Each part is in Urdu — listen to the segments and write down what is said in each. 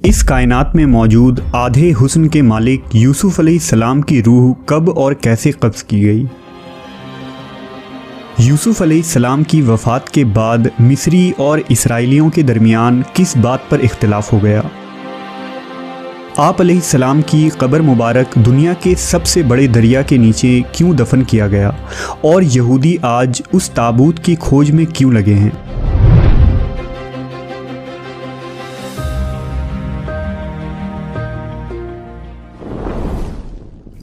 اس کائنات میں موجود آدھے حسن کے مالک یوسف علیہ السلام کی روح کب اور کیسے قبض کی گئی؟ یوسف علیہ السلام کی وفات کے بعد مصری اور اسرائیلیوں کے درمیان کس بات پر اختلاف ہو گیا؟ آپ علیہ السلام کی قبر مبارک دنیا کے سب سے بڑے دریا کے نیچے کیوں دفن کیا گیا اور یہودی آج اس تابوت کی کھوج میں کیوں لگے ہیں؟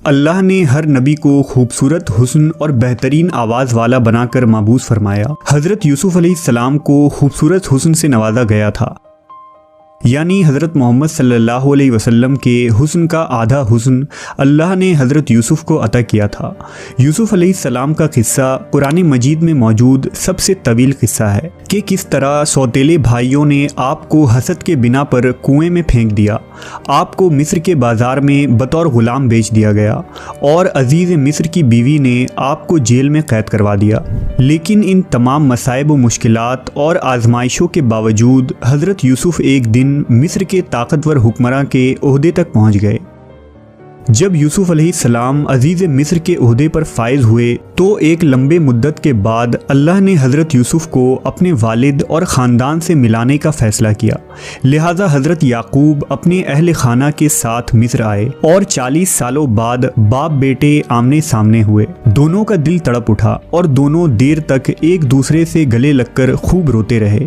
اللہ نے ہر نبی کو خوبصورت حسن اور بہترین آواز والا بنا کر مبعوث فرمایا۔ حضرت یوسف علیہ السلام کو خوبصورت حسن سے نوازا گیا تھا، یعنی حضرت محمد صلی اللہ علیہ وسلم کے حسن کا آدھا حسن اللہ نے حضرت یوسف کو عطا کیا تھا۔ یوسف علیہ السلام کا قصہ قرآن مجید میں موجود سب سے طویل قصہ ہے کہ کس طرح سوتیلے بھائیوں نے آپ کو حسد کے بنا پر کنویں میں پھینک دیا، آپ کو مصر کے بازار میں بطور غلام بیچ دیا گیا اور عزیز مصر کی بیوی نے آپ کو جیل میں قید کروا دیا۔ لیکن ان تمام مصائب و مشکلات اور آزمائشوں کے باوجود حضرت یوسف ایک دن مصر کے طاقتور حکمراں کے عہدے تک پہنچ گئے۔ جب یوسف علیہ السلام عزیز مصر کے عہدے پر فائز ہوئے تو ایک لمبے مدت کے بعد اللہ نے حضرت یوسف کو اپنے والد اور خاندان سے ملانے کا فیصلہ کیا، لہٰذا حضرت یعقوب اپنے اہل خانہ کے ساتھ مصر آئے اور 40 سالوں بعد باپ بیٹے آمنے سامنے ہوئے۔ دونوں کا دل تڑپ اٹھا اور دونوں دیر تک ایک دوسرے سے گلے لگ کر خوب روتے رہے۔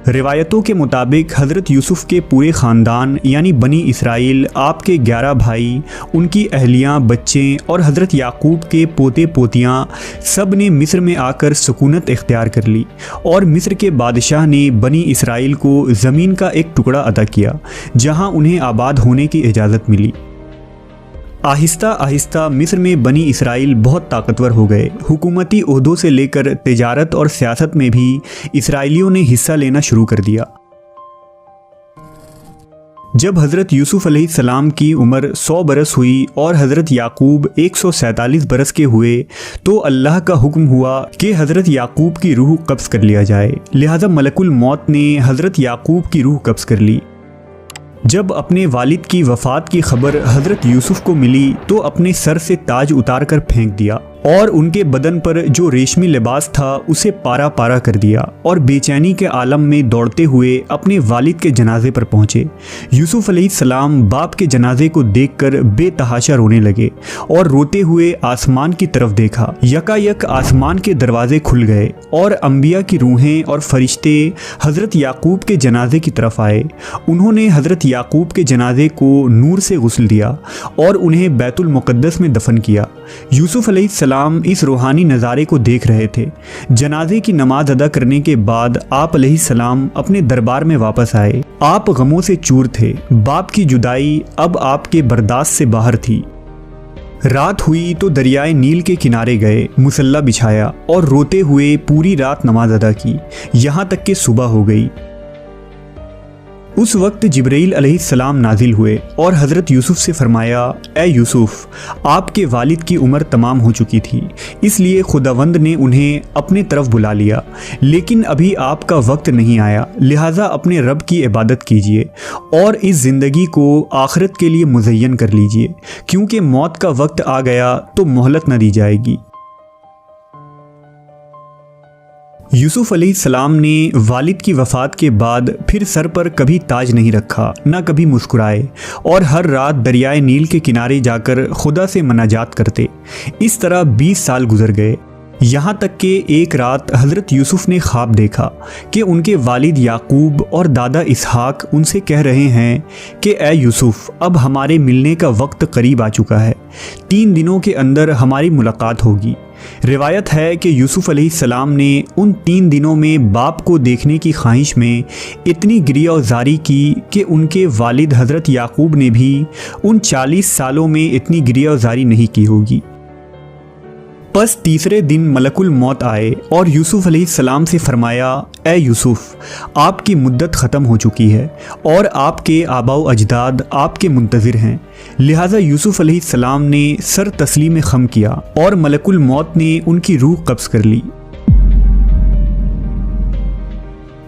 روایتوں کے مطابق حضرت یوسف کے پورے خاندان یعنی بنی اسرائیل، آپ کے 11 بھائی، ان کی اہلیاں، بچے اور حضرت یعقوب کے پوتے پوتیاں سب نے مصر میں آ کر سکونت اختیار کر لی اور مصر کے بادشاہ نے بنی اسرائیل کو زمین کا ایک ٹکڑا عطا کیا جہاں انہیں آباد ہونے کی اجازت ملی۔ آہستہ آہستہ مصر میں بنی اسرائیل بہت طاقتور ہو گئے۔ حکومتی عہدوں سے لے کر تجارت اور سیاست میں بھی اسرائیلیوں نے حصہ لینا شروع کر دیا۔ جب حضرت یوسف علیہ السلام کی عمر 100 برس ہوئی اور حضرت یعقوب 147 برس کے ہوئے تو اللہ کا حکم ہوا کہ حضرت یعقوب کی روح قبض کر لیا جائے، لہذا ملک الموت نے حضرت یعقوب کی روح قبض کر لی۔ جب اپنے والد کی وفات کی خبر حضرت یوسف کو ملی تو اپنے سر سے تاج اتار کر پھینک دیا اور ان کے بدن پر جو ریشمی لباس تھا اسے پارا پارا کر دیا اور بے چینی کے عالم میں دوڑتے ہوئے اپنے والد کے جنازے پر پہنچے۔ یوسف علیہ السلام باپ کے جنازے کو دیکھ کر بے تحاشا رونے لگے اور روتے ہوئے آسمان کی طرف دیکھا۔ یکا یک آسمان کے دروازے کھل گئے اور انبیاء کی روحیں اور فرشتے حضرت یعقوب کے جنازے کی طرف آئے۔ انہوں نے حضرت یعقوب کے جنازے کو نور سے غسل دیا اور انہیں بیت المقدس میں دفن کیا۔ یوسف علیہ السلام اس روحانی نظارے کو دیکھ رہے تھے۔ جنازے کی نماز ادا کرنے کے بعد آپ علیہ السلام اپنے دربار میں واپس آئے۔ آپ غموں سے چور تھے، باپ کی جدائی اب آپ کے برداشت سے باہر تھی۔ رات ہوئی تو دریائے نیل کے کنارے گئے، مصلی بچھایا اور روتے ہوئے پوری رات نماز ادا کی، یہاں تک کہ صبح ہو گئی۔ اس وقت جبرائیل علیہ السلام نازل ہوئے اور حضرت یوسف سے فرمایا، اے یوسف، آپ کے والد کی عمر تمام ہو چکی تھی، اس لیے خداوند نے انہیں اپنے طرف بلا لیا، لیکن ابھی آپ کا وقت نہیں آیا، لہٰذا اپنے رب کی عبادت کیجیے اور اس زندگی کو آخرت کے لیے مزین کر لیجیے، کیونکہ موت کا وقت آ گیا تو مہلت نہ دی جائے گی۔ یوسف علیہ السلام نے والد کی وفات کے بعد پھر سر پر کبھی تاج نہیں رکھا، نہ کبھی مسکرائے اور ہر رات دریائے نیل کے کنارے جا کر خدا سے مناجات کرتے۔ اس طرح 20 سال گزر گئے، یہاں تک کہ ایک رات حضرت یوسف نے خواب دیکھا کہ ان کے والد یعقوب اور دادا اسحاق ان سے کہہ رہے ہیں کہ اے یوسف، اب ہمارے ملنے کا وقت قریب آ چکا ہے، 3 دنوں کے اندر ہماری ملاقات ہوگی۔ روایت ہے کہ یوسف علیہ السلام نے ان 3 دنوں میں باپ کو دیکھنے کی خواہش میں اتنی گریہ و زاری کی کہ ان کے والد حضرت یعقوب نے بھی ان 40 سالوں میں اتنی گریہ و زاری نہیں کی ہوگی۔ پس تیسرے دن ملک الموت آئے اور یوسف علیہ السلام سے فرمایا، اے یوسف، آپ کی مدت ختم ہو چکی ہے اور آپ کے آباء و اجداد آپ کے منتظر ہیں۔ لہٰذا یوسف علیہ السلام نے سر تسلیم خم کیا اور ملک الموت نے ان کی روح قبض کر لی۔